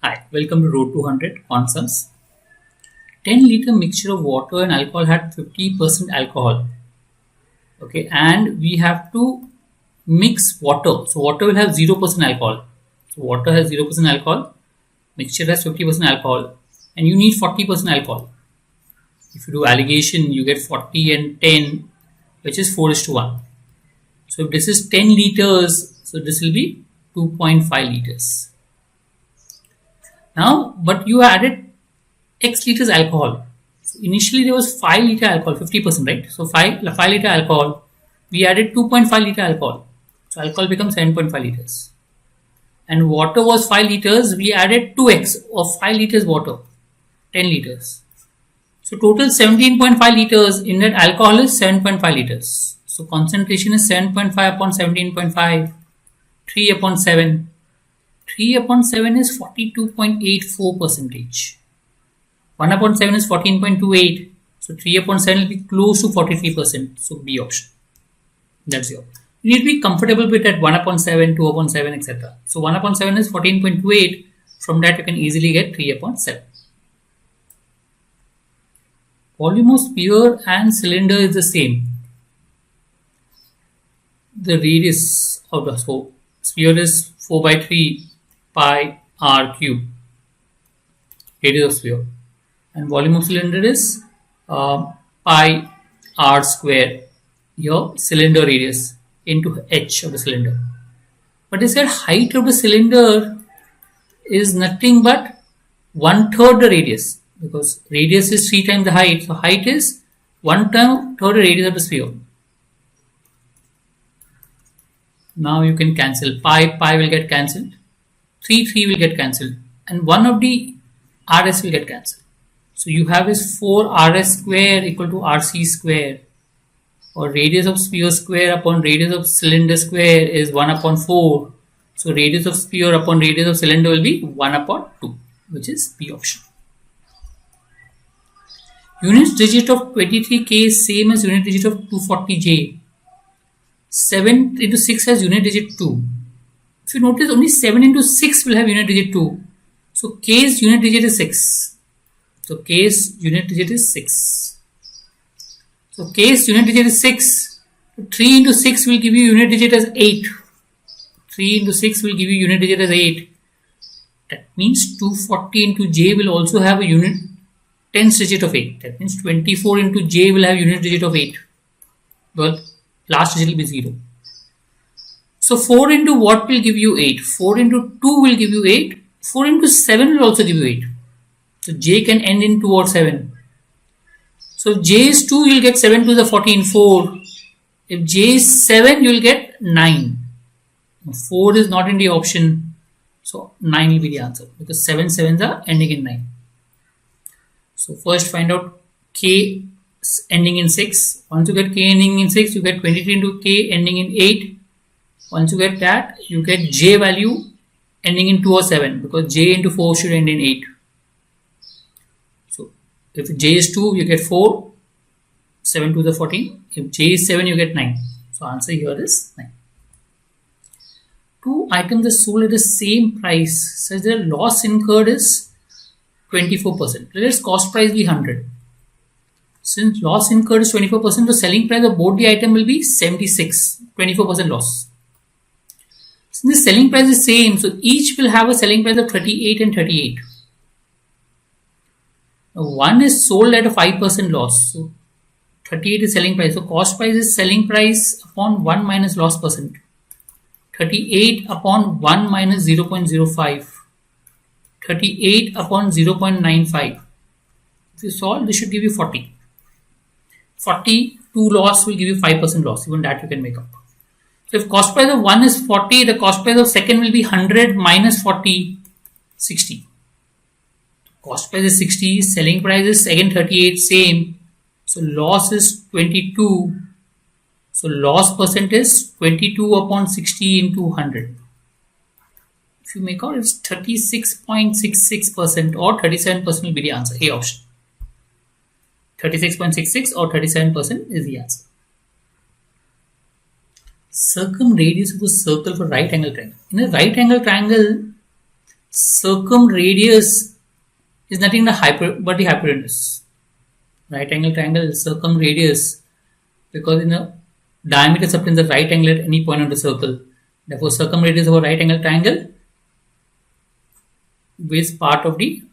Hi, welcome to Road 200 Concepts. 10-liter mixture of water and alcohol had 50% alcohol. Okay, and we have to mix water. So water will have 0% alcohol. So water has 0% alcohol. Mixture has 50% alcohol, and you need 40% alcohol. If you do alligation, you get 40 and 10, which is 4:1. So if this is 10 liters, so this will be 2.5 liters. Now, but you added X liters alcohol. So initially there was 5 liter alcohol, 50%, right? So 5 liter alcohol, we added 2.5 liter alcohol. So alcohol becomes 7.5 liters. And water was 5 liters, we added 2x of 5 liters water, 10 liters. So total 17.5 liters, in that alcohol is 7.5 liters. So concentration is 7.5 upon 17.5, 3 upon 7. 3 upon 7 is 42.84 percentage. 1 upon 7 is 14.28. So 3 upon 7 will be close to 43%. So B option. That's your. You need to be comfortable with that 1 upon 7, 2 upon 7, etc. So 1 upon 7 is 14.28. From that you can easily get 3 upon 7. Volume of sphere and cylinder is the same. The radius of the sphere is 4 by 3 pi r cube, radius of sphere, and volume of cylinder is pi r square, your cylinder radius, into h of the cylinder. But they said height of the cylinder is nothing but 1/3 the radius, because radius is 3 times the height, so height is 1/3 the radius of the sphere. Now you can cancel pi will get cancelled, 3 will get cancelled, and one of the rs will get cancelled. So you have is 4 rs square equal to rc square, or radius of sphere square upon radius of cylinder square is 1 upon 4. So radius of sphere upon radius of cylinder will be 1 upon 2, which is B option. Unit digit of 23k is same as unit digit of 240j. 7 into 6 has unit digit 2. If you notice, only 7 into 6 will have unit digit 2. So k's unit digit is 6. So k's unit digit is 6. So k's unit digit is 6. 3 into 6 will give you unit digit as 8. 3 into 6 will give you unit digit as 8. That means 240 into j will also have a unit tens digit of 8. That means 24 into j will have unit digit of 8. Well, last digit will be 0. So 4 into what will give you 8? 4 into 2 will give you 8. 4 into 7 will also give you 8. So j can end in 2 or 7. So if j is 2, you will get 7 to the 14, 4. If j is 7, you will get 9. 4 is not in the option. So 9 will be the answer, because 7 sevens are ending in 9. So first find out k ending in 6. Once you get k ending in 6, you get 23 into k ending in 8. Once you get that, you get j value ending in 2 or 7, because j into 4 should end in 8. So if j is 2, you get 4, 7 to the 14. If j is 7, you get 9. So answer here is 9. 2 items are sold at the same price such that loss incurred is 24%. Let its cost price be 100. Since loss incurred is 24%, the selling price of both the item will be 76, 24% loss. Since the selling price is same, so each will have a selling price of 38 and 38. Now one is sold at a 5% loss, so 38 is selling price. So cost price is selling price upon 1 minus loss percent. 38 upon 1 minus 0.05. 38 upon 0.95. If you solve, this should give you 40. 42 loss will give you 5% loss. Even that you can make up. So if cost price of 1 is 40, the cost price of second will be 100 minus 40, 60. Cost price is 60, selling price is again 38, same. So loss is 22. So loss percent is 22 upon 60 into 100. If you make out, it's 36.66% or 37% will be the answer. A option. 36.66 or 37% is the answer. Circumradius of a circle for right angle triangle. In a right angle triangle, Circumradius is nothing but the hypotenuse. Right angle triangle is circumradius because in the diameter subtends the right angle at any point of the circle. Therefore, circumradius of a right angle triangle is part of the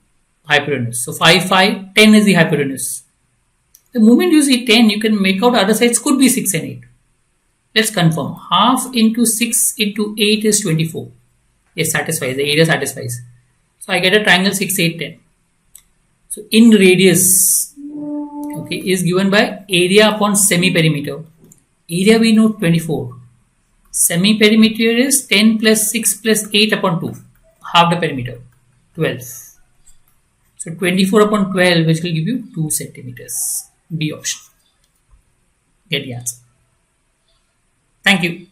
hypotenuse. So 5, 5, 10 is the hypotenuse. The moment you see 10, you can make out other sides could be 6 and 8. Let's confirm. Half into 6 into 8 is 24. Yes, satisfies. The area satisfies. So I get a triangle 6, 8, 10. So in radius, okay, is given by area upon semi-perimeter. Area we know 24. Semi-perimeter is 10 plus 6 plus 8 upon 2. Half the perimeter, 12. So 24 upon 12, which will give you 2 centimeters. B option. Get the answer. Thank you.